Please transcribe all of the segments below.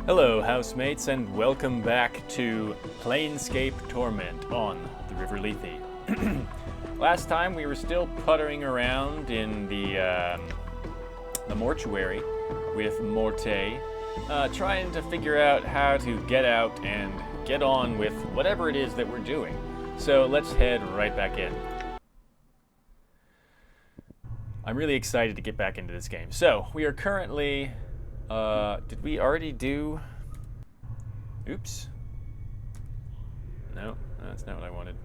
Hello, housemates, and welcome back to Planescape Torment on the River Lethe. Last time we were still puttering around in the mortuary with Morte, trying to figure out how to get out and get on with whatever it is that we're doing. So let's head right back in. I'm really excited to get back into this game. So we are currently... did we already do... Oops. No, that's not what I wanted.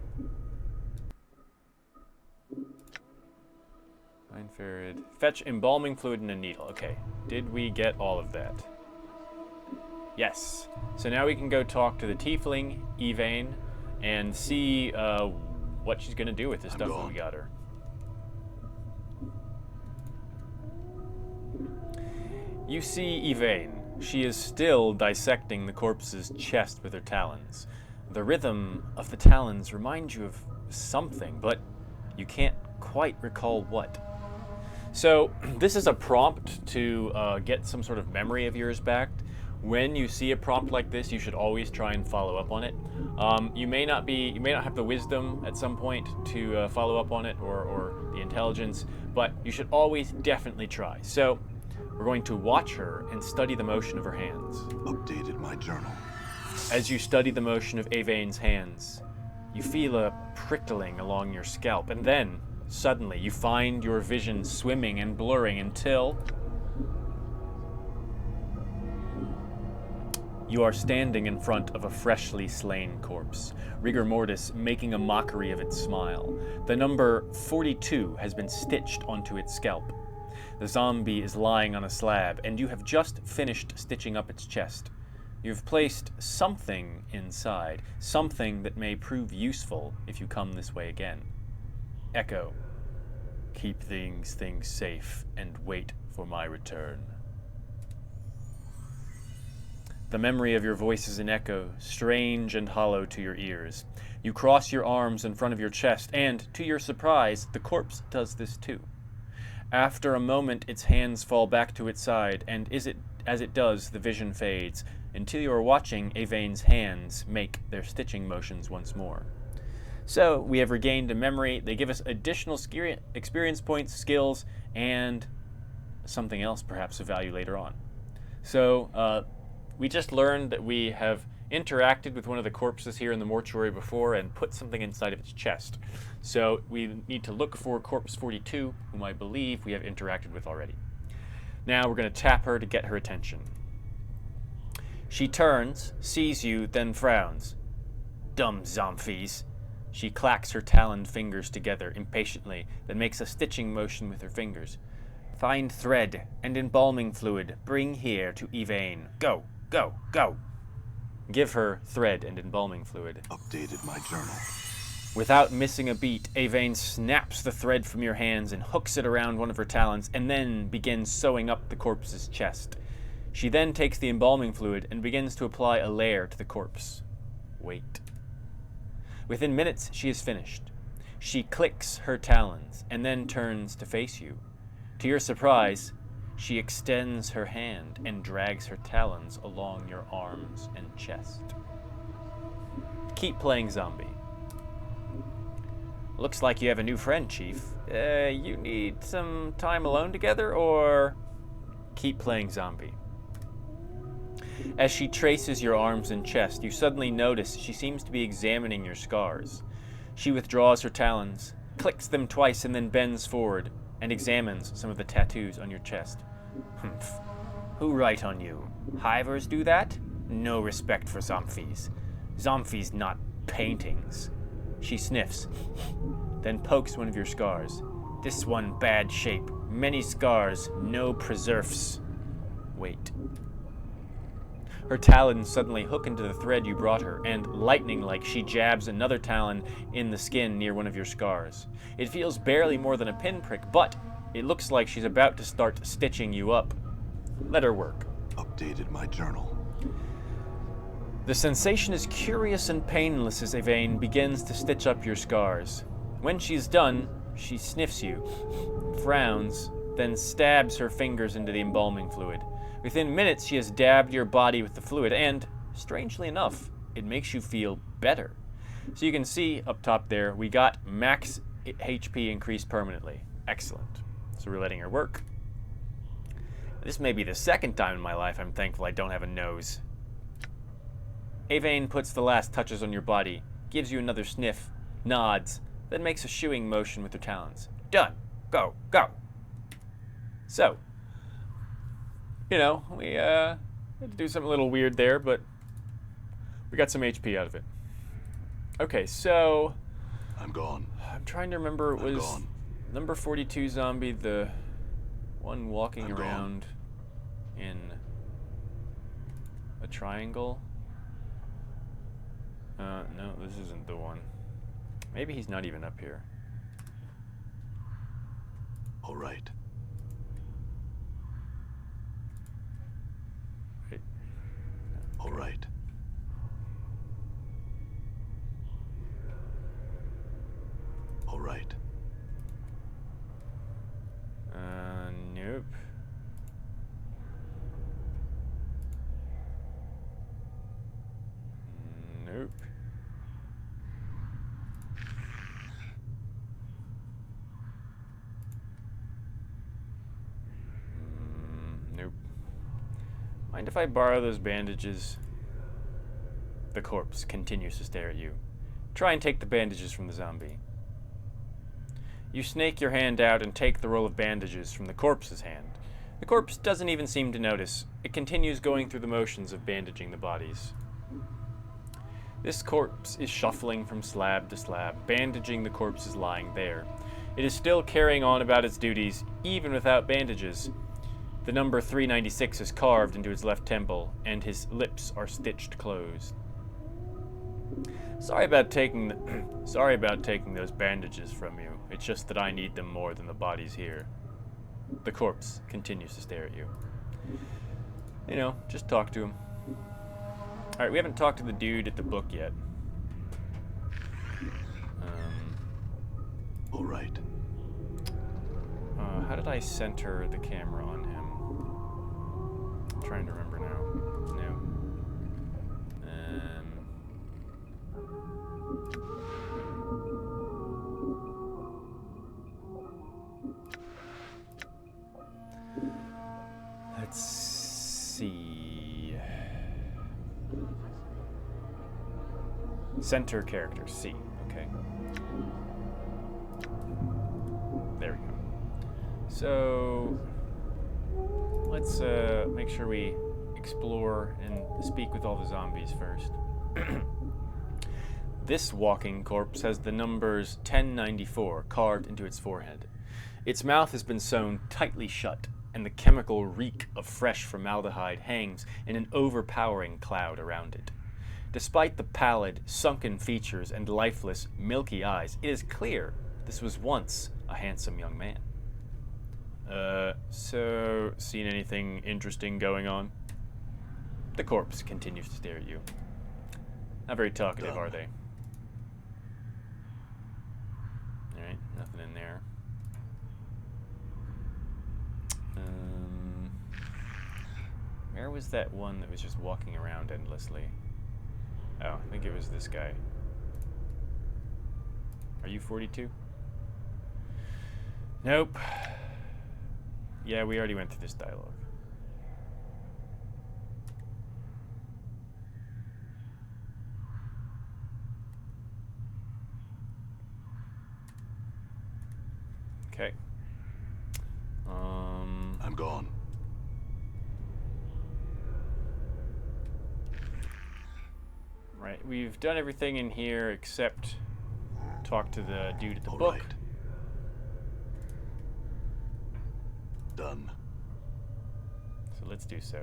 Find Ferret. Fetch embalming fluid and a needle. Okay. Did we get all of that? Yes. So now we can go talk to the tiefling, Yvain, and see what she's going to do with the stuff that we got her. You see Yvain. She is still dissecting the corpse's chest with her talons. The rhythm of the talons reminds you of something, but you can't quite recall what. So this is a prompt to get some sort of memory of yours back. When you see a prompt like this, you should always try and follow up on it. You may not have the wisdom at some point to follow up on it, or the intelligence, but you should always definitely try. So we're going to watch her and study the motion of her hands. Updated my journal. As you study the motion of Yvain's hands, you feel a prickling along your scalp, and then, suddenly, you find your vision swimming and blurring until you are standing in front of a freshly slain corpse, rigor mortis making a mockery of its smile. The number 42 has been stitched onto its scalp. The zombie is lying on a slab, and you have just finished stitching up its chest. You've placed something inside, something that may prove useful if you come this way again. Echo. Keep things safe and wait for my return. The memory of your voice is an echo, strange and hollow to your ears. You cross your arms in front of your chest, and, to your surprise, the corpse does this too. After a moment, its hands fall back to its side, and as it does, the vision fades, until you are watching Yvain's hands make their stitching motions once more. So, we have regained a memory. They give us additional experience points, skills, and something else perhaps of value later on. So, we just learned that we have interacted with one of the corpses here in the mortuary before and put something inside of its chest. So we need to look for corpse 42, whom I believe we have interacted with already. Now we're going to tap her to get her attention. She turns, sees you, then frowns. Dumb zombies. She clacks her taloned fingers together impatiently, then makes a stitching motion with her fingers. Find thread and embalming fluid. Bring here to Yvain. Go, go, go. Give her thread and embalming fluid. Updated my journal. Without missing a beat, Yvain snaps the thread from your hands and hooks it around one of her talons, and then begins sewing up the corpse's chest. She then takes the embalming fluid and begins to apply a layer to the corpse. Wait. Within minutes, she is finished. She clicks her talons and then turns to face you. To your surprise, she extends her hand and drags her talons along your arms and chest. Keep playing zombie. Looks like you have a new friend, Chief. You need some time alone together, or keep playing zombie. As she traces your arms and chest, you suddenly notice she seems to be examining your scars. She withdraws her talons, clicks them twice, and then bends forward and examines some of the tattoos on your chest. Humph. Who write on you? Hivers do that? No respect for zombies. Zombies, not paintings. She sniffs, then pokes one of your scars. This one bad shape. Many scars, no preserves. Wait. Her talons suddenly hook into the thread you brought her, and lightning-like she jabs another talon in the skin near one of your scars. It feels barely more than a pinprick, but it looks like she's about to start stitching you up. Let her work. Updated my journal. The sensation is curious and painless as Yvain begins to stitch up your scars. When she's done, she sniffs you, frowns, then stabs her fingers into the embalming fluid. Within minutes, she has dabbed your body with the fluid, and, strangely enough, it makes you feel better. So you can see up top there, we got max HP increased permanently. Excellent. So we're letting her work. This may be the second time in my life I'm thankful I don't have a nose. Avane puts the last touches on your body, gives you another sniff, nods, then makes a shooing motion with her talons. Done. Go. Go. So, you know, we had to do something a little weird there, but we got some HP out of it. Okay, so I'm gone. I'm trying to remember, it I'm was gone. number 42 zombie, the one walking I'm around in a triangle? No, this isn't the one. Maybe he's not even up here. All right. Wait. All right. All right. Nope. Nope. Nope. Mind if I borrow those bandages? The corpse continues to stare at you. Try and take the bandages from the zombie. You snake your hand out and take the roll of bandages from the corpse's hand. The corpse doesn't even seem to notice. It continues going through the motions of bandaging the bodies. This corpse is shuffling from slab to slab, bandaging the corpses lying there. It is still carrying on about its duties, even without bandages. The number 396 is carved into his left temple, and his lips are stitched closed. Sorry about taking those bandages from you. It's just that I need them more than the bodies here. The corpse continues to stare at you. You know, just talk to him. Alright, we haven't talked to the dude at the book yet. All right. How did I center the camera on him? I'm trying to remember now. No. Let's see. Center character, C. Okay. There we go. So let's make sure we explore and speak with all the zombies first. This walking corpse has the numbers 1094 carved into its forehead. Its mouth has been sewn tightly shut, and the chemical reek of fresh formaldehyde hangs in an overpowering cloud around it. Despite the pallid, sunken features and lifeless, milky eyes, it is clear this was once a handsome young man. So, seen anything interesting going on? The corpse continues to stare at you. Not very talkative, are they? Alright, nothing in there. Where was that one that was just walking around endlessly? Oh, I think it was this guy. Are you 42? Nope. Yeah, we already went through this dialogue. Okay. I'm gone. Right, we've done everything in here except talk to the dude at the All book. right. Done. So let's do so.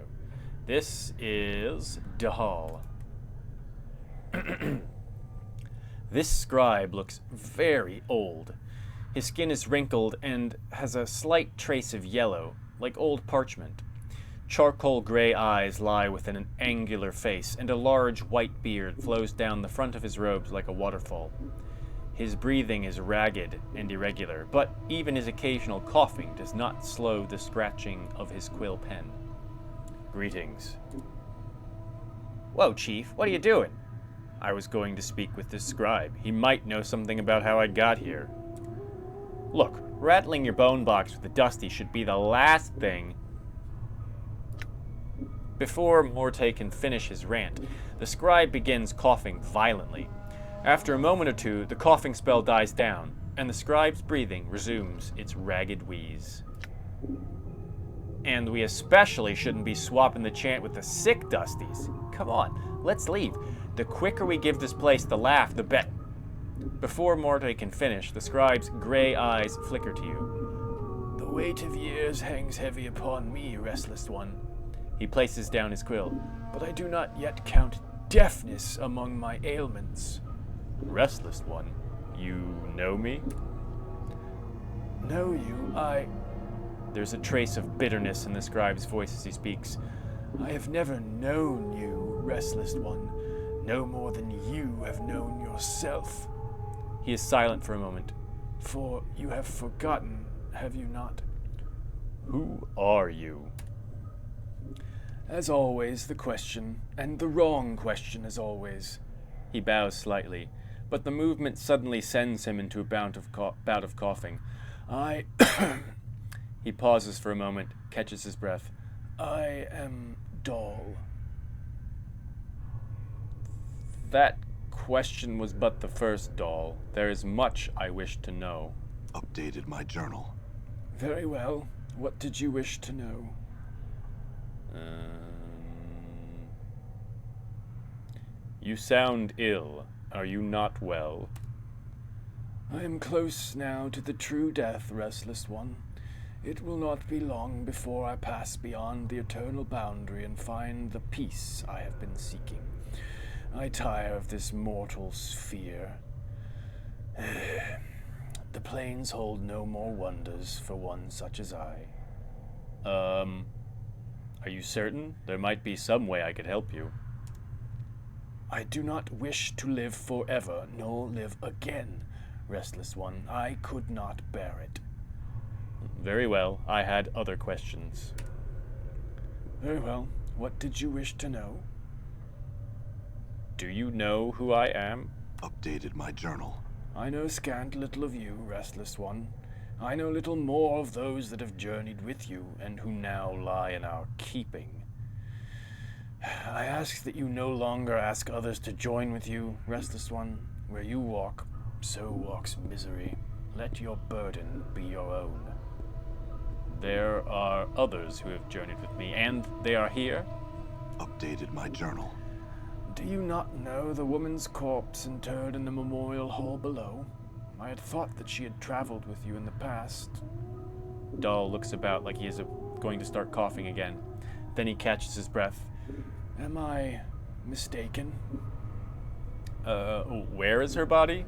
This is Dahal. This scribe looks very old. His skin is wrinkled and has a slight trace of yellow, like old parchment. Charcoal gray eyes lie within an angular face, and a large white beard flows down the front of his robes like a waterfall. His breathing is ragged and irregular, but even his occasional coughing does not slow the scratching of his quill pen. Greetings. Whoa, Chief, what are you doing? I was going to speak with this scribe. He might know something about how I got here. Look, rattling your bone box with the Dusty should be the last thing. Before Morte can finish his rant, the scribe begins coughing violently. After a moment or two, the coughing spell dies down, and the scribe's breathing resumes its ragged wheeze. And we especially shouldn't be swapping the chant with the sick Dusties. Come on, let's leave. The quicker we give this place the laugh, the better. Before Morte can finish, the scribe's gray eyes flicker to you. The weight of years hangs heavy upon me, restless one. He places down his quill. But I do not yet count deafness among my ailments. Restless one, you know me? Know you? There's a trace of bitterness in the scribe's voice as he speaks. I have never known you, restless one, no more than you have known yourself. He is silent for a moment. For you have forgotten, have you not? Who are you? As always, the question, and the wrong question as always. He bows slightly, but the movement suddenly sends him into a bout of coughing. He pauses for a moment, catches his breath. I am Dal. That question was but the first, Dal. There is much I wish to know. Updated my journal. Very well. What did you wish to know? You sound ill. Are you not well? I am close now to the true death, restless one. It will not be long before I pass beyond the eternal boundary and find the peace I have been seeking. I tire of this mortal sphere. The plains hold no more wonders for one such as I. Are you certain? There might be some way I could help you. I do not wish to live forever, nor live again, restless one. I could not bear it. Very well. I had other questions. Very well. What did you wish to know? Do you know who I am? Updated my journal. I know scant little of you, restless one. I know little more of those that have journeyed with you, and who now lie in our keeping. I ask that you no longer ask others to join with you, restless one. Where you walk, so walks misery. Let your burden be your own. There are others who have journeyed with me, and they are here. Updated my journal. Do you not know the woman's corpse interred in the memorial hall below? I had thought that she had traveled with you in the past. Dal looks about like he is going to start coughing again. Then he catches his breath. Am I mistaken? Where is her body?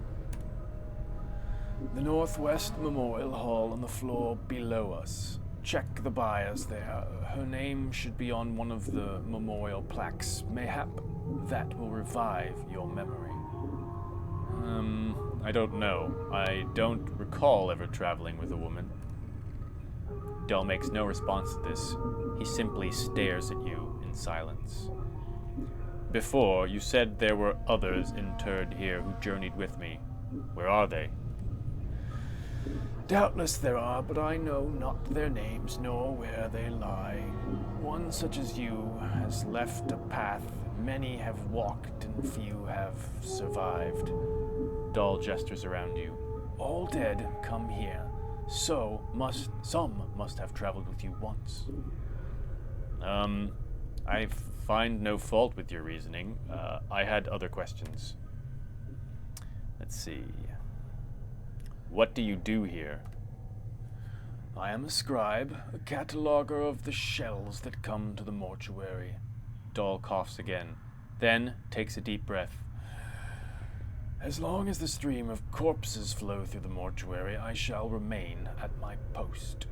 The Northwest Memorial Hall on the floor below us. Check the bias there. Her name should be on one of the memorial plaques. Mayhap that will revive your memory. I don't know. I don't recall ever traveling with a woman. Dal makes no response to this. He simply stares at you in silence. Before, you said there were others interred here who journeyed with me. Where are they? Doubtless there are, but I know not their names nor where they lie. One such as you has left a path many have walked and few have survived. Dal gestures around you. All dead come here. Some must have traveled with you once. I find no fault with your reasoning. I had other questions. Let's see. What do you do here? I am a scribe, a cataloger of the shells that come to the mortuary. Dal coughs again, then takes a deep breath. As long as the stream of corpses flow through the mortuary, I shall remain at my post.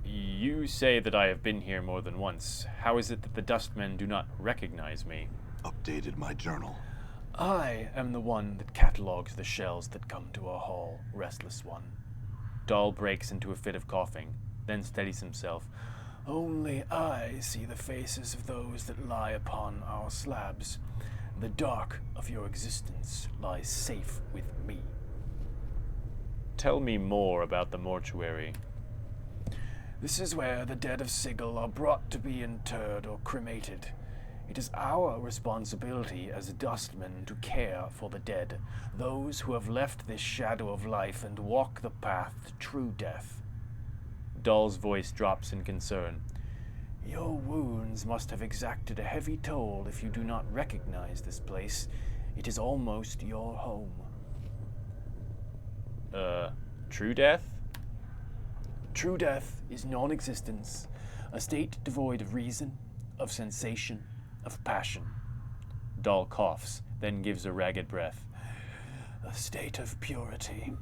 You say that I have been here more than once. How is it that the Dustmen do not recognize me? Updated my journal. I am the one that catalogues the shells that come to our hall, restless one. Dal breaks into a fit of coughing, then steadies himself. Only I see the faces of those that lie upon our slabs. The dark of your existence lies safe with me. Tell me more about the mortuary. This is where the dead of Sigil are brought to be interred or cremated. It is our responsibility as Dustmen to care for the dead, those who have left this shadow of life and walk the path to true death. Dahl's voice drops in concern. Your wounds must have exacted a heavy toll if you do not recognize this place. It is almost your home. True death? True death is non-existence, a state devoid of reason, of sensation, of passion. Dahl coughs, then gives a ragged breath. A state of purity.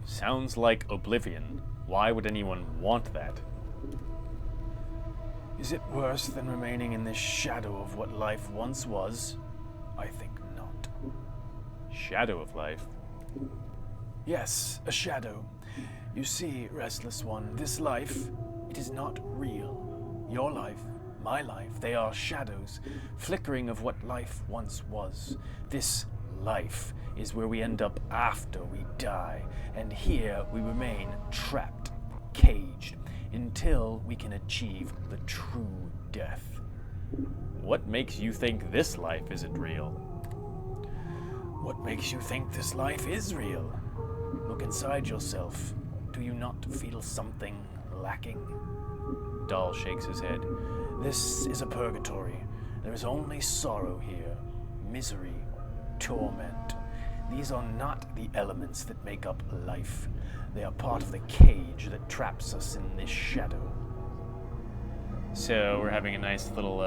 Sounds like oblivion. Why would anyone want that? Is it worse than remaining in this shadow of what life once was? I think not. Shadow of life? Yes, a shadow. You see, Restless One, this life, it is not real. Your life, my life, they are shadows, flickering of what life once was. This life is where we end up after we die, and here we remain trapped, caged, until we can achieve the true death. What makes you think this life isn't real? What makes you think this life is real? Look inside yourself. Do you not feel something lacking? Dahl shakes his head. This is a purgatory. There is only sorrow here, misery, torment. These are not the elements that make up life. They are part of the cage that traps us in this shadow. So we're having a nice little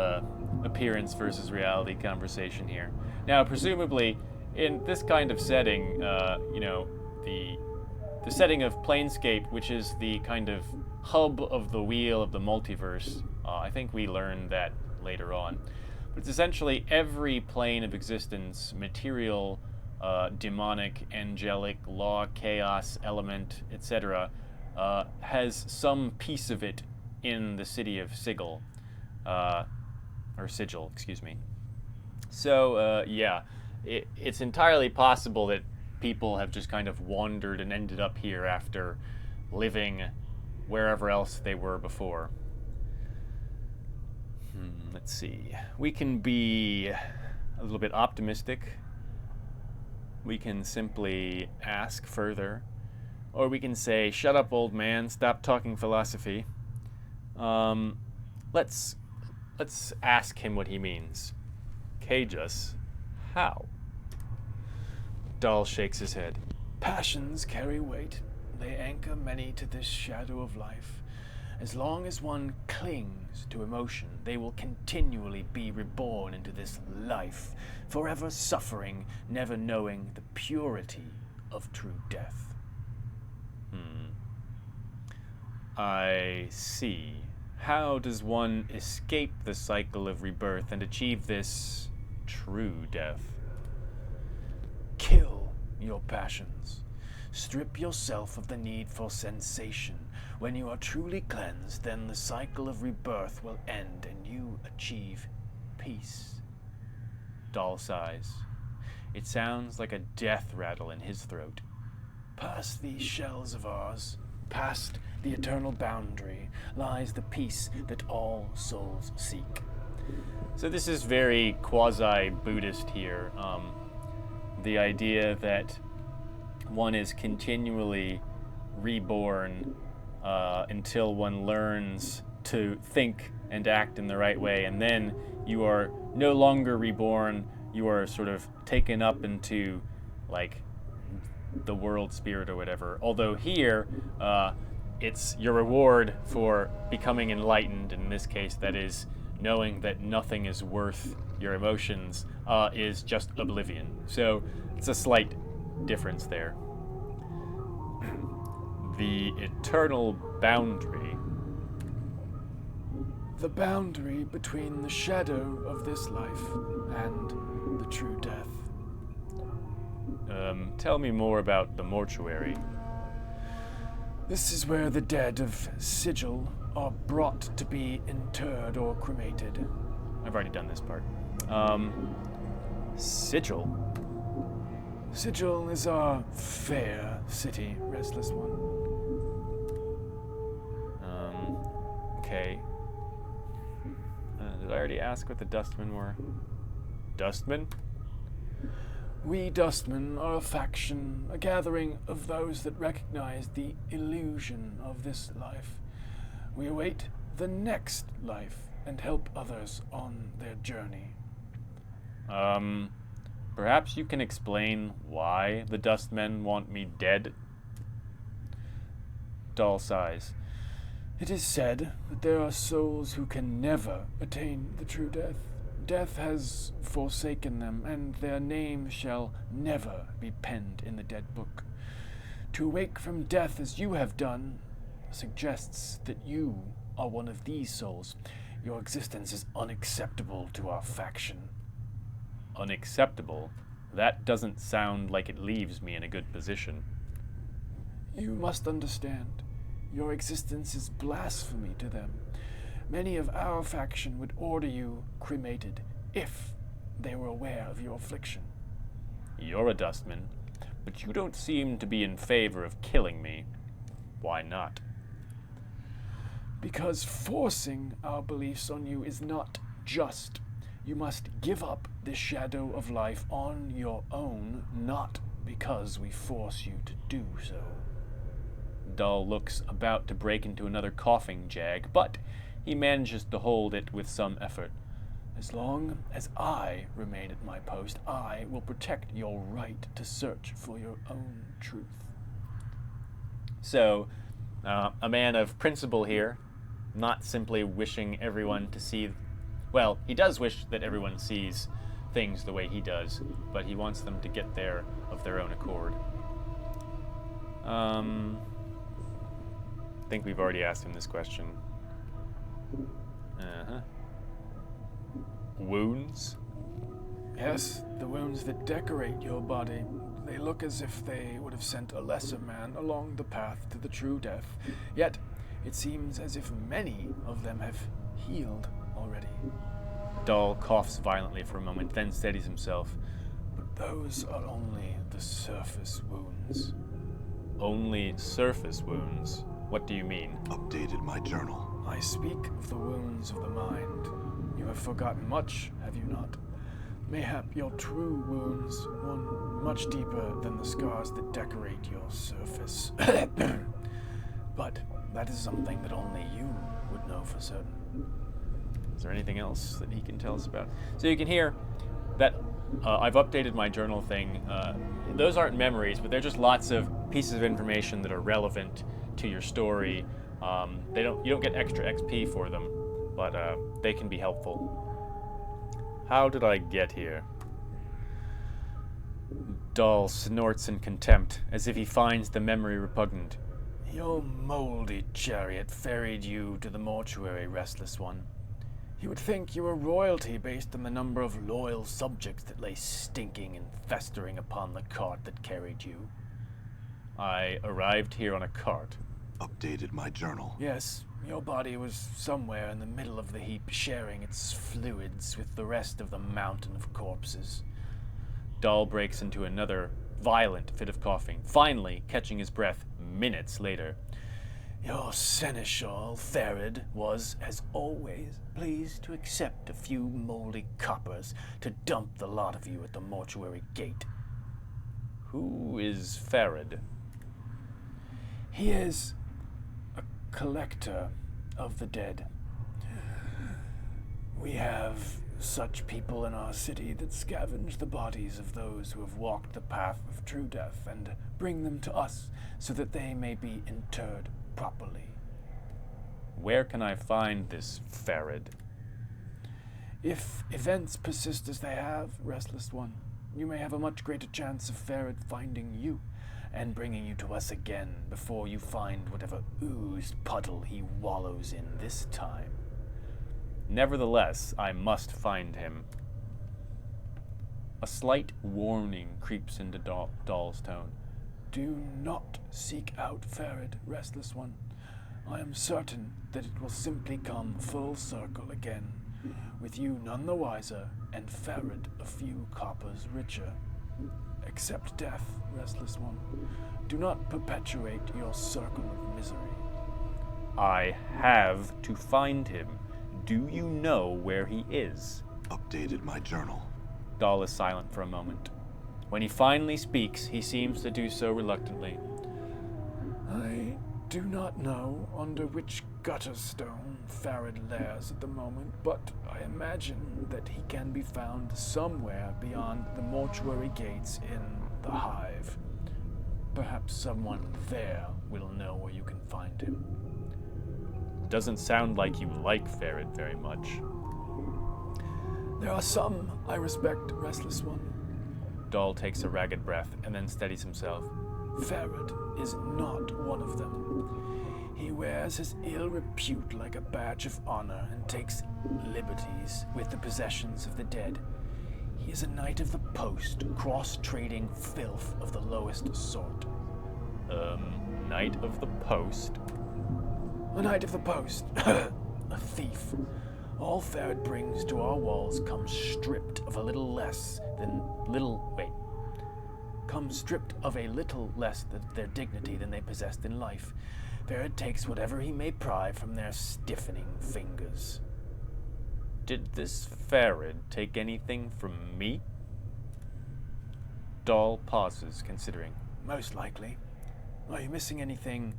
appearance versus reality conversation here. Now, presumably, in this kind of setting, the setting of Planescape, which is the kind of hub of the wheel of the multiverse, I think we learned that later on. But it's essentially every plane of existence, material, demonic, angelic, law, chaos, element, etc., has some piece of it in the city of Sigil, or Sigil, excuse me. So, yeah, it's entirely possible that people have just kind of wandered and ended up here after living wherever else they were before. Let's see. We can be a little bit optimistic. We can simply ask further. Or we can say, shut up, old man, stop talking philosophy. Let's ask him what he means. Cage us? How? Dahl shakes his head. Passions carry weight. They anchor many to this shadow of life. As long as one clings to emotion, they will continually be reborn into this life, forever suffering, never knowing the purity of true death. I see. How does one escape the cycle of rebirth and achieve this true death? Kill your passions. Strip yourself of the need for sensation. When you are truly cleansed, then the cycle of rebirth will end and you achieve peace. Dahl sighs. It sounds like a death rattle in his throat. Past these shells of ours, past the eternal boundary, lies the peace that all souls seek. So this is very quasi-Buddhist here. The idea that one is continually reborn until one learns to think and act in the right way, and then you are no longer reborn, you are sort of taken up into, like, the world spirit or whatever. Although here, it's your reward for becoming enlightened. In this case, that is knowing that nothing is worth your emotions, is just oblivion. So it's a slight difference there. The eternal boundary. The boundary between the shadow of this life and the true death. Tell me more about the mortuary. This is where the dead of Sigil are brought to be interred or cremated. I've already done this part. Sigil? Sigil is our fair city, Restless One. Okay. Did I already ask what the Dustmen were? Dustmen? We Dustmen are a faction, a gathering of those that recognize the illusion of this life. We await the next life and help others on their journey. Perhaps you can explain why the Dustmen want me dead? Dull sighs. It is said that there are souls who can never attain the true death. Death has forsaken them, and their name shall never be penned in the dead book. To awake from death as you have done suggests that you are one of these souls. Your existence is unacceptable to our faction. Unacceptable? That doesn't sound like it leaves me in a good position. You must understand. Your existence is blasphemy to them. Many of our faction would order you cremated if they were aware of your affliction. You're a Dustman, but you don't seem to be in favor of killing me. Why not? Because forcing our beliefs on you is not just. You must give up the shadow of life on your own, not because we force you to do so. Dull looks about to break into another coughing jag, but he manages to hold it with some effort. As long as I remain at my post, I will protect your right to search for your own truth. So, a man of principle here, not simply wishing everyone to see... Well, he does wish that everyone sees things the way he does, but he wants them to get there of their own accord. I think we've already asked him this question. Wounds? Yes, the wounds that decorate your body. They look as if they would have sent a lesser man along the path to the true death. Yet, it seems as if many of them have healed already. Dull coughs violently for a moment, then steadies himself. But those are only the surface wounds. Only surface wounds? What do you mean? Updated my journal. I speak of the wounds of the mind. You have forgotten much, have you not? Mayhap your true wounds run much deeper than the scars that decorate your surface. But that is something that only you would know for certain. Is there anything else that he can tell us about? So you can hear that I've updated my journal thing. Those aren't memories, but they're just lots of pieces of information that are relevant to your story. You don't get extra XP for them, but they can be helpful. How did I get here? Dull snorts in contempt, as if he finds the memory repugnant. Your moldy chariot ferried you to the mortuary, Restless One. You would think you were royalty based on the number of loyal subjects that lay stinking and festering upon the cart that carried you. I arrived here on a cart. Updated my journal. Yes, your body was somewhere in the middle of the heap, sharing its fluids with the rest of the mountain of corpses. Dull breaks into another violent fit of coughing, finally catching his breath minutes later. Your seneschal, Therid, was, as always, pleased to accept a few moldy coppers to dump the lot of you at the mortuary gate. Who is Therid? He is a collector of the dead. We have such people in our city that scavenge the bodies of those who have walked the path of true death and bring them to us so that they may be interred properly. Where can I find this Therid? If events persist as they have, Restless One, you may have a much greater chance of Therid finding you and bringing you to us again before you find whatever ooze puddle he wallows in this time. Nevertheless, I must find him. A slight warning creeps into Doll's tone. Do not seek out Farid, Restless One. I am certain that it will simply come full circle again, with you none the wiser, and Farid a few coppers richer. Accept death, Restless One. Do not perpetuate your circle of misery. I have to find him. Do you know where he is? Updated my journal. Dahl is silent for a moment. When he finally speaks, he seems to do so reluctantly. I do not know under which gutter stone Farid lairs at the moment, but I imagine that he can be found somewhere beyond the mortuary gates in the Hive. Perhaps someone there will know where you can find him. Doesn't sound like you like Farid very much. There are some I respect, Restless One. Dahl takes a ragged breath and then steadies himself. Farid is not one of them. He wears his ill repute like a badge of honor and takes liberties with the possessions of the dead. He is a knight of the post, cross-trading filth of the lowest sort. Knight of the Post? A knight of the post. A thief. All Farid brings to our walls comes stripped of a little less than their dignity than they possessed in life. Farid takes whatever he may pry from their stiffening fingers. Did this Farid take anything from me? Dahl pauses, considering. Most likely. Are you missing anything,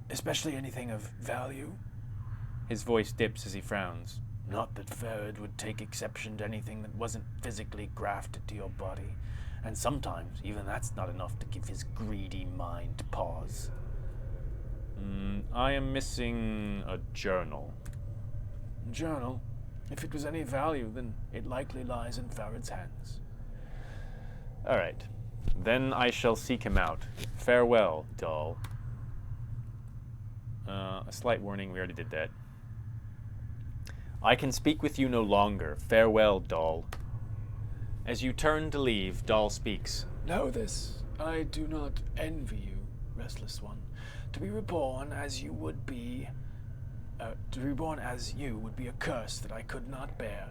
especially anything of value? His voice dips as he frowns. Not that Farid would take exception to anything that wasn't physically grafted to your body, and sometimes even that's not enough to give his greedy mind pause. I am missing a journal. Journal? If it was any value, then it likely lies in Farid's hands. All right. Then I shall seek him out. Farewell, Dahl. A slight warning, we already did that. I can speak with you no longer. Farewell, Dahl. As you turn to leave, Dahl speaks. Know this, I do not envy you, Restless One. To be reborn as you would be a curse that I could not bear.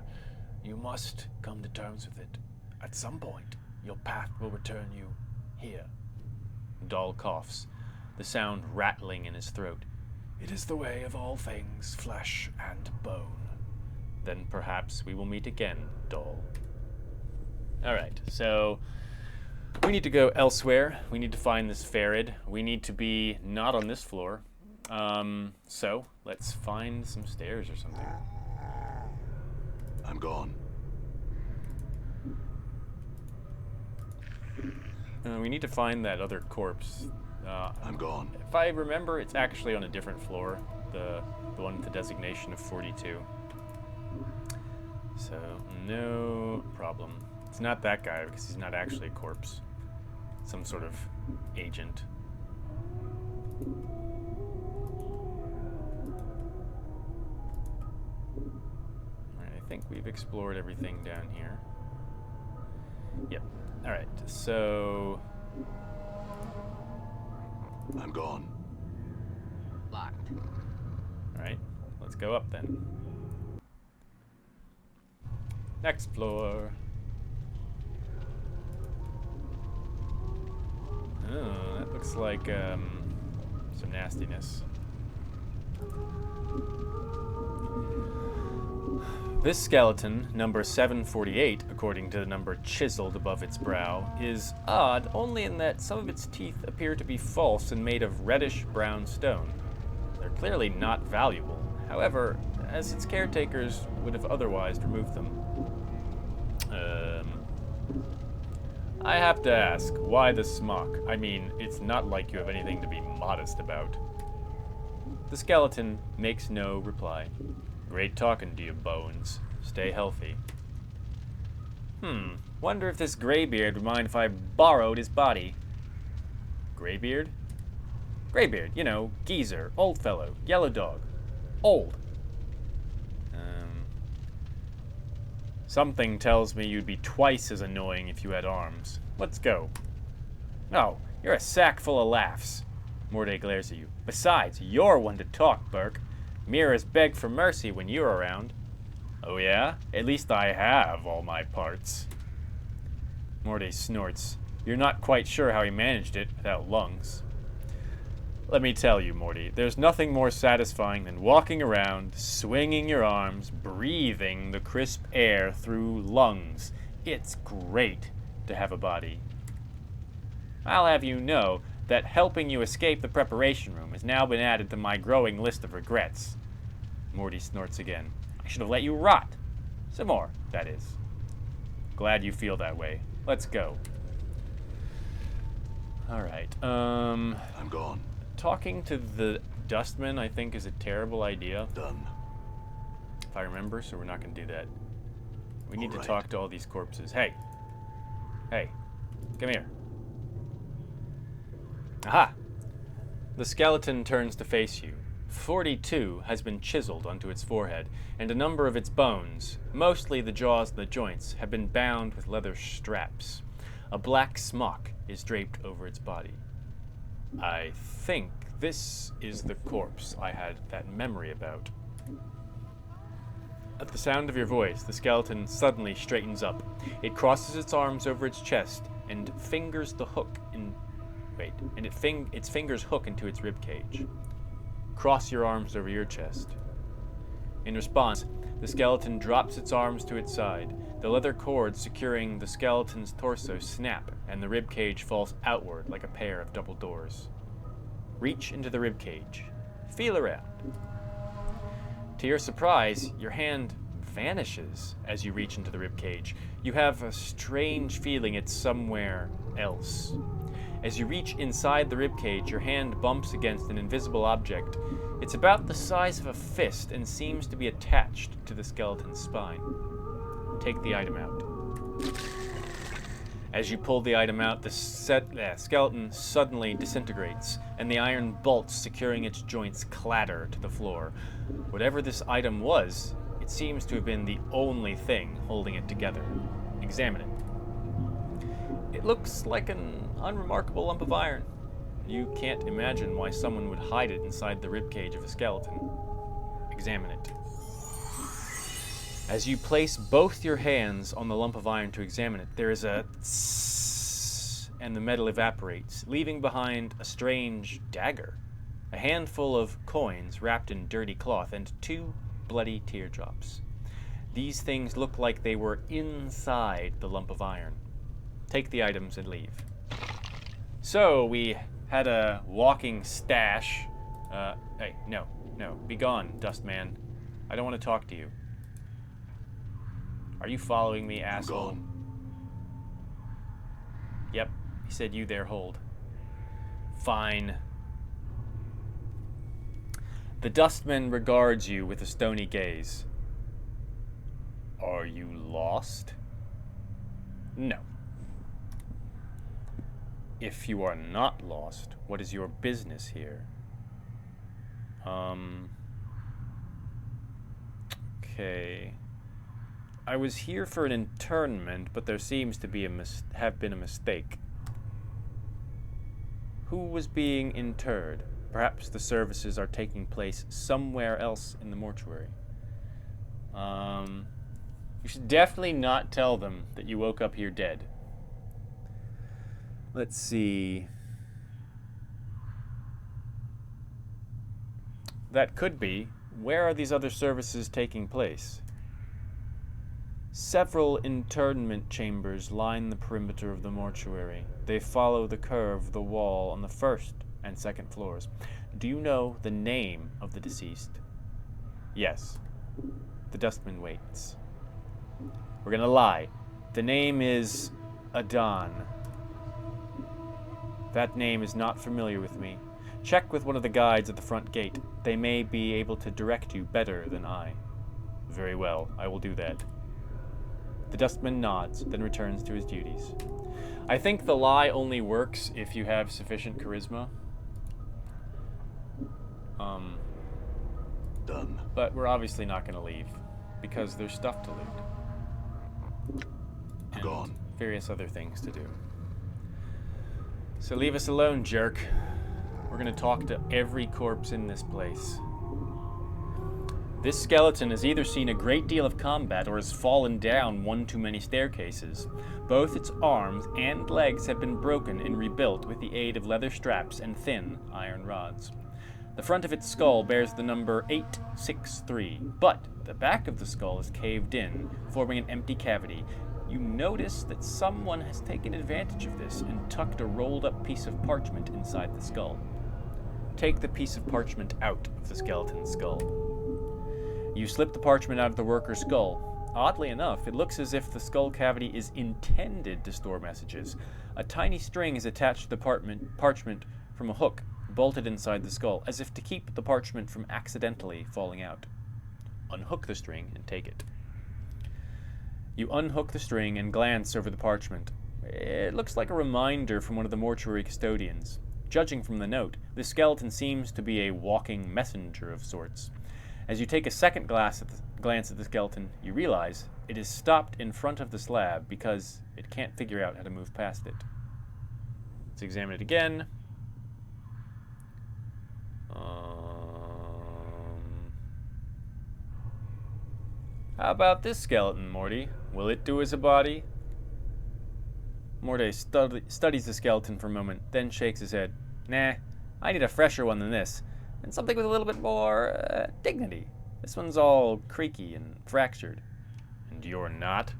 You must come to terms with it. At some point, your path will return you here. Dahl coughs, the sound rattling in his throat. It is the way of all things, flesh and bone. Then perhaps we will meet again, Dahl. Alright, so we need to go elsewhere. We need to find this Farid. We need to be not on this floor. So let's find some stairs or something. I'm gone. We need to find that other corpse. I'm gone. If I remember, it's actually on a different floor. The one with the designation of 42. So, no problem. It's not that guy, because he's not actually a corpse. Some sort of agent. Alright, I think we've explored everything down here. Yep. Alright, so... I'm gone. Locked. Alright, let's go up then. Next floor. Oh, that looks like some nastiness. This skeleton, number 748, according to the number chiseled above its brow, is odd only in that some of its teeth appear to be false and made of reddish-brown stone. They're clearly not valuable, however, as its caretakers would have otherwise removed them. I have to ask, why the smock? I mean, it's not like you have anything to be modest about. The skeleton makes no reply. Great talking to you, Bones. Stay healthy. Wonder if this Greybeard would mind if I borrowed his body. Greybeard? Greybeard, you know, geezer, old fellow, yellow dog. Old. Something tells me you'd be twice as annoying if you had arms. Let's go. Oh, You're a sack full of laughs. Morday glares at you. Besides, you're one to talk, Burke. Mirrors beg for mercy when you're around. Oh yeah? At least I have all my parts. Morday snorts. You're not quite sure how he managed it without lungs. Let me tell you, Morty, there's nothing more satisfying than walking around, swinging your arms, breathing the crisp air through lungs. It's great to have a body. I'll have you know that helping you escape the preparation room has now been added to my growing list of regrets. Morty snorts again. I should have let you rot. Some more, that is. Glad you feel that way. Let's go. Alright, I'm gone. Talking to the Dustmen, I think, is a terrible idea. Done. If I remember, so we're not going to do that. We need to Alright. talk to all these corpses. Hey. Hey. Come here. Aha! The skeleton turns to face you. 42 has been chiseled onto its forehead, and a number of its bones, mostly the jaws and the joints, have been bound with leather straps. A black smock is draped over its body. I think this is the corpse I had that memory about. At the sound of your voice, the skeleton suddenly straightens up. It crosses its arms over its chest and fingers the hook in... Wait, and its fingers hook into its ribcage. Cross your arms over your chest. In response, the skeleton drops its arms to its side. The leather cords securing the skeleton's torso snap, and the ribcage falls outward like a pair of double doors. Reach into the ribcage. Feel around. To your surprise, your hand vanishes as you reach into the ribcage. You have a strange feeling it's somewhere else. As you reach inside the ribcage, your hand bumps against an invisible object. It's about the size of a fist and seems to be attached to the skeleton's spine. Take the item out. As you pull the item out, the skeleton suddenly disintegrates, and the iron bolts securing its joints clatter to the floor. Whatever this item was, it seems to have been the only thing holding it together. Examine it. It looks like an unremarkable lump of iron. You can't imagine why someone would hide it inside the ribcage of a skeleton. Examine it. As you place both your hands on the lump of iron to examine it, there is a tss, and the metal evaporates, leaving behind a strange dagger, a handful of coins wrapped in dirty cloth, and 2 bloody teardrops. These things look like they were inside the lump of iron. Take the items and leave. So, we had a walking stash. Hey, no, be gone, Dustman. I don't want to talk to you. Are you following me, asshole? Gone. Yep, he said you there, hold. Fine. The Dustman regards you with a stony gaze. Are you lost? No. If you are not lost, what is your business here? Okay. I was here for an internment, but there seems to be have been a mistake. Who was being interred? Perhaps the services are taking place somewhere else in the mortuary. You should definitely not tell them that you woke up here dead. Let's see. That could be. Where are these other services taking place? Several internment chambers line the perimeter of the mortuary. They follow the curve of the wall on the 1st and 2nd floors. Do you know the name of the deceased? Yes. The Dustman waits. We're gonna lie. The name is Adon. That name is not familiar with me. Check with one of the guides at the front gate. They may be able to direct you better than I. Very well, I will do that. The Dustman nods, then returns to his duties. I think the lie only works if you have sufficient charisma. Done. But we're obviously not going to leave, because there's stuff to loot. And Gone. various other things to do. So leave us alone, jerk. We're gonna talk to every corpse in this place. This skeleton has either seen a great deal of combat or has fallen down one too many staircases. Both its arms and legs have been broken and rebuilt with the aid of leather straps and thin iron rods. The front of its skull bears the number 863, but the back of the skull is caved in, forming an empty cavity. You notice that someone has taken advantage of this and tucked a rolled-up piece of parchment inside the skull. Take the piece of parchment out of the skeleton's skull. You slip the parchment out of the worker's skull. Oddly enough, it looks as if the skull cavity is intended to store messages. A tiny string is attached to the parchment from a hook bolted inside the skull, as if to keep the parchment from accidentally falling out. Unhook the string and take it. You unhook the string and glance over the parchment. It looks like a reminder from one of the mortuary custodians. Judging from the note, this skeleton seems to be a walking messenger of sorts. As you take a second glance at the skeleton, you realize it is stopped in front of the slab because it can't figure out how to move past it. Let's examine it again. How about this skeleton, Morty? Will it do as a body? Morty studies the skeleton for a moment, then shakes his head. Nah, I need a fresher one than this. And something with a little bit more dignity. This one's all creaky and fractured. And you're not?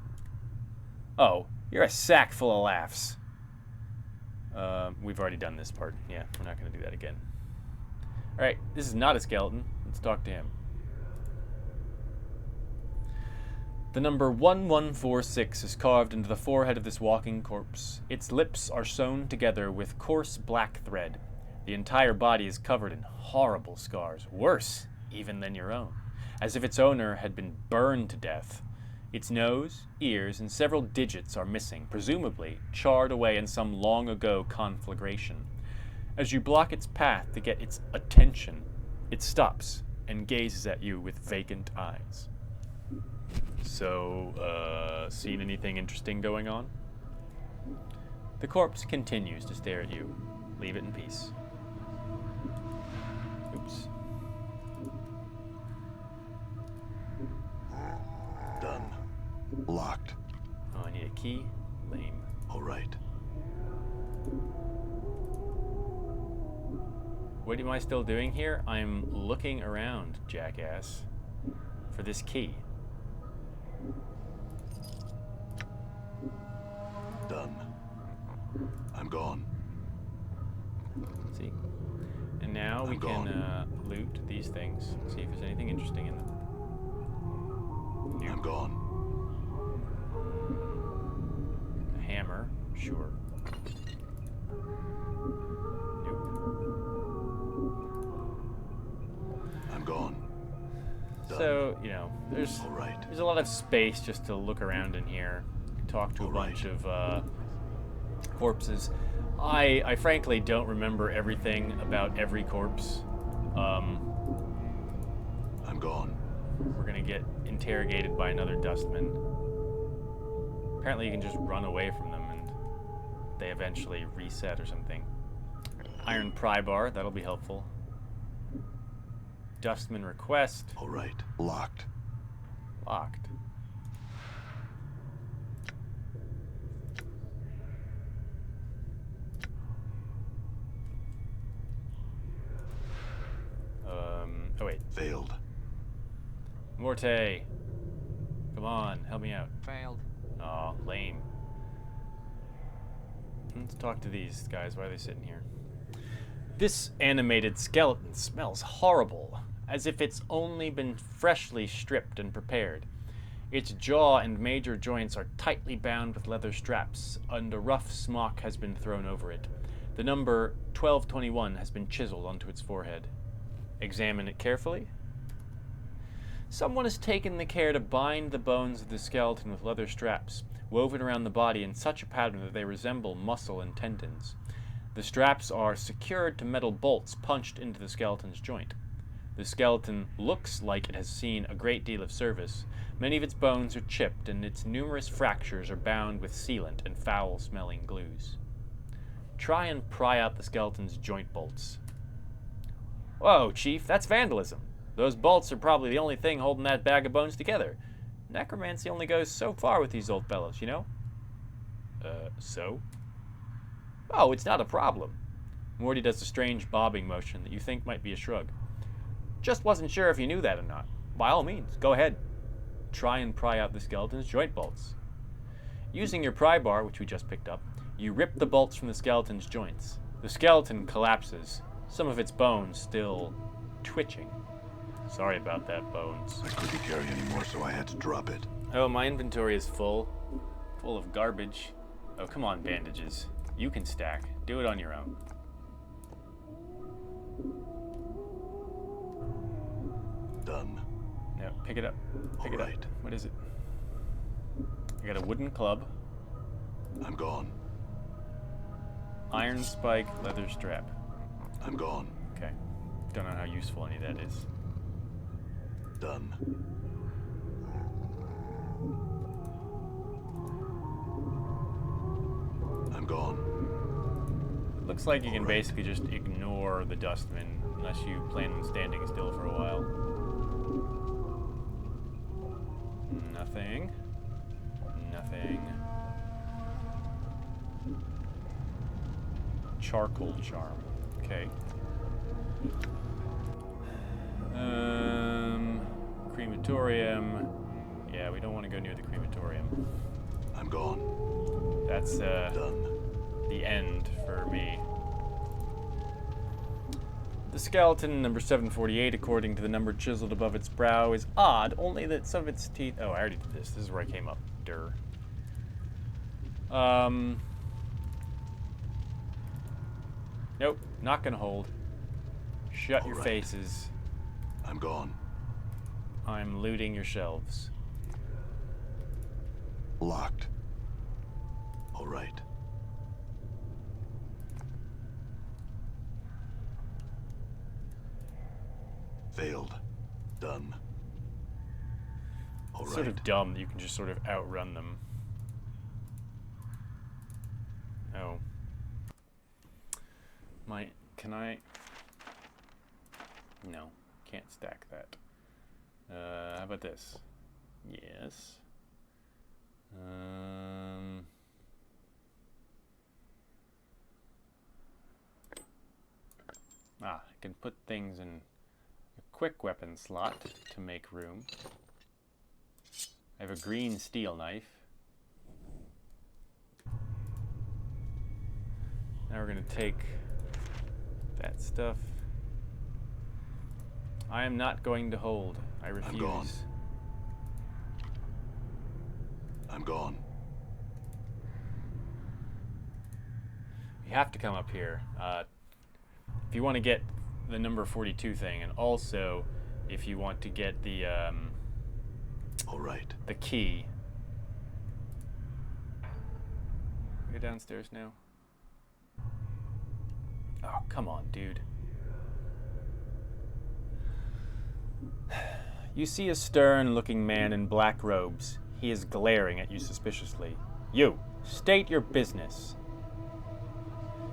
Oh, you're a sack full of laughs. We've already done this part. Yeah, we're not going to do that again. Alright, this is not a skeleton. Let's talk to him. The number 1146 is carved into the forehead of this walking corpse. Its lips are sewn together with coarse black thread. The entire body is covered in horrible scars, worse even than your own, as if its owner had been burned to death. Its nose, ears, and several digits are missing, presumably charred away in some long-ago conflagration. As you block its path to get its attention, it stops and gazes at you with vacant eyes. So, seen anything interesting going on? The corpse continues to stare at you. Leave it in peace. Oops. Done. Locked. Oh, I need a key? Lame. All right. What am I still doing here? I'm looking around, jackass, for this key. Done. I'm gone. See? And now we can loot these things. See if there's anything interesting in them. Nope. I'm gone. A hammer, sure. Nope. I'm gone. Done. So, you know, there's All right. a lot of space just to look around in here. Talk to a bunch of corpses. I frankly don't remember everything about every corpse. I'm gone. We're gonna get interrogated by another Dustman. Apparently you can just run away from them and they eventually reset or something. Iron pry bar, that'll be helpful. Dustman request. All right. Locked. Locked. Oh wait. Failed. Morte. Come on, help me out. Failed. Aw, lame. Let's talk to these guys. Why are they sitting here? This animated skeleton smells horrible, as if it's only been freshly stripped and prepared. Its jaw and major joints are tightly bound with leather straps, and a rough smock has been thrown over it. The number 1221 has been chiseled onto its forehead. Examine it carefully. Someone has taken the care to bind the bones of the skeleton with leather straps, woven around the body in such a pattern that they resemble muscle and tendons. The straps are secured to metal bolts punched into the skeleton's joint. The skeleton looks like it has seen a great deal of service. Many of its bones are chipped, and its numerous fractures are bound with sealant and foul-smelling glues. Try and pry out the skeleton's joint bolts. Whoa, Chief, that's vandalism. Those bolts are probably the only thing holding that bag of bones together. Necromancy only goes so far with these old fellows, you know? So? Oh, it's not a problem. Morty does a strange bobbing motion that you think might be a shrug. Just wasn't sure if you knew that or not. By all means, go ahead. Try and pry out the skeleton's joint bolts. Using your pry bar, which we just picked up, you rip the bolts from the skeleton's joints. The skeleton collapses, some of its bones still twitching. Sorry about that, Bones. I couldn't carry anymore, so I had to drop it. Oh, my inventory is full. Full of garbage. Oh, come on, bandages. You can stack. Do it on your own. Done. No, pick it up. Pick it All right. up. What is it? I got a wooden club, I'm gone. iron spike, leather strap. I'm gone. Okay. Don't know how useful any of that is. Done. I'm gone. Looks like you can Alright. basically just ignore the Dustmen unless you plan on standing still for a while. Nothing. Nothing. Charcoal charm. Okay. Crematorium. Yeah, we don't want to go near the crematorium. I'm gone. That's Done. the end for me. The skeleton, number 748, according to the number chiseled above its brow, is odd, only that some of its teeth... Oh, I already did this. This is where I came up. Durr. Nope, not gonna hold. Shut your Alright. faces. I'm gone. I'm looting your shelves. Locked. All right. Failed. Done. All It's right. sort of dumb that you can just sort of outrun them. Oh. Can I? No, can't stack that. How about this? Yes. I can put things in a quick weapon slot to make room. I have a green steel knife. Now we're going to take that stuff. I am not going to hold. I refuse. gone. I'm gone. You have to come up here. If you want to get the number 42 thing, and also if you want to get the All right. key. Go downstairs now. Oh, come on, dude. You see a stern-looking man in black robes. He is glaring at you suspiciously. You, state your business.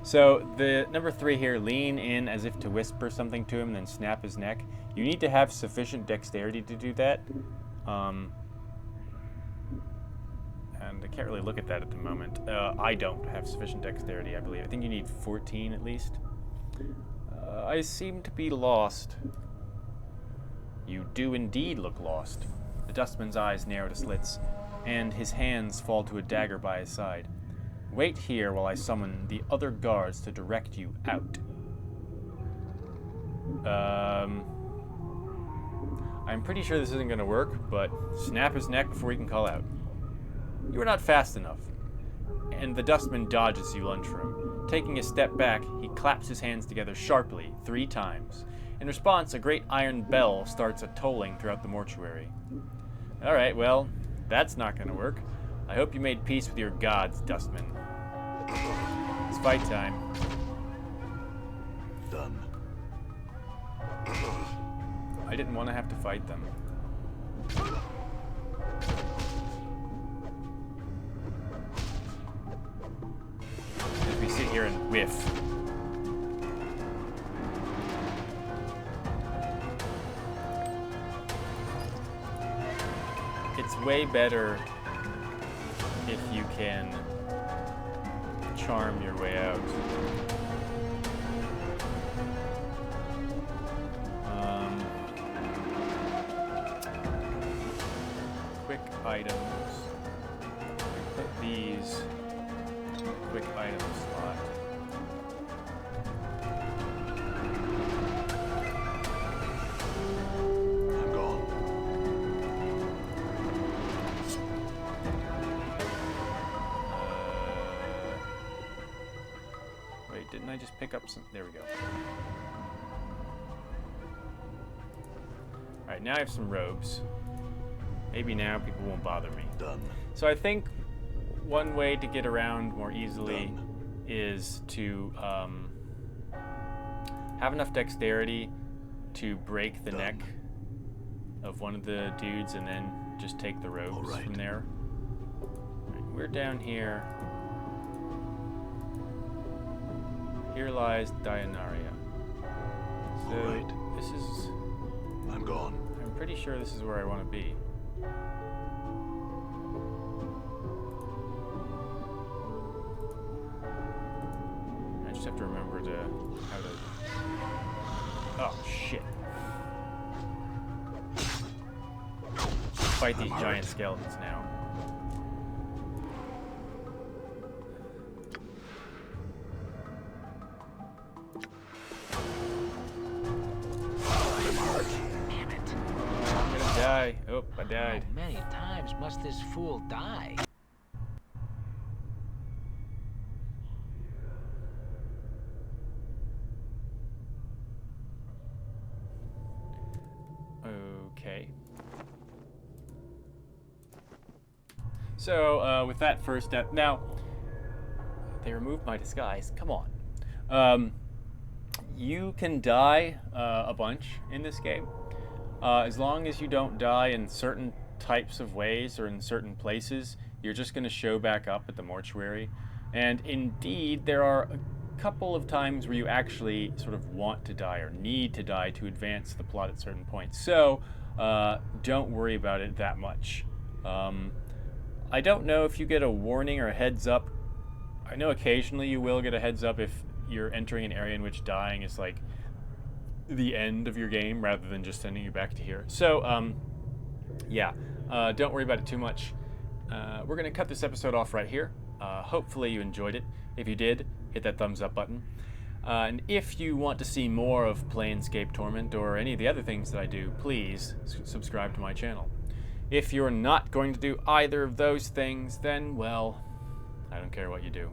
So, the number 3 here, lean in as if to whisper something to him, then snap his neck. You need to have sufficient dexterity to do that. And I can't really look at that at the moment. I don't have sufficient dexterity, I believe. I think you need 14 at least. I seem to be lost. You do indeed look lost. The Dustman's eyes narrow to slits, and his hands fall to a dagger by his side. Wait here while I summon the other guards to direct you out. I'm pretty sure this isn't going to work, but snap his neck before he can call out. You are not fast enough, and the Dustman dodges you lunchroom. Taking a step back, he claps his hands together sharply 3 times. In response, a great iron bell starts a tolling throughout the mortuary. Alright, well, that's not going to work. I hope you made peace with your gods, Dustman. It's fight time. Done. I didn't want to have to fight them. As we sit here and whiff. It's way better if you can charm your way out. Quick items. Put these in the quick item slot. I'm gone. Wait, didn't I just pick up some? There we go. Alright, now I have some robes. Maybe now people won't bother me. Done. So I think one way to get around more easily Done. is to have enough dexterity to break the Done. neck of one of the dudes and then just take the robes All right. from there. Right, we're down here. Here lies Dianaria. So All right. this is... I'm gone. I'm pretty sure this is where I want to be. I just have to remember how to... Oh, shit. Fight these giant skeletons now. Damn it. I'm gonna die. Oh, I died. How many times must this fool die? Okay. So, with that first step, now, they removed my disguise. Come on. You can die a bunch in this game. As long as you don't die in certain types of ways or in certain places, you're just going to show back up at the mortuary. And indeed, there are a couple of times where you actually sort of want to die or need to die to advance the plot at certain points. So, don't worry about it that much. I don't know if you get a warning or a heads up. I know occasionally you will get a heads up if you're entering an area in which dying is like the end of your game rather than just sending you back to here. So, yeah, don't worry about it too much. We're going to cut this episode off right here. Hopefully you enjoyed it. If you did, hit that thumbs up button. And if you want to see more of Planescape Torment or any of the other things that I do, please subscribe to my channel. If you're not going to do either of those things, then, well, I don't care what you do.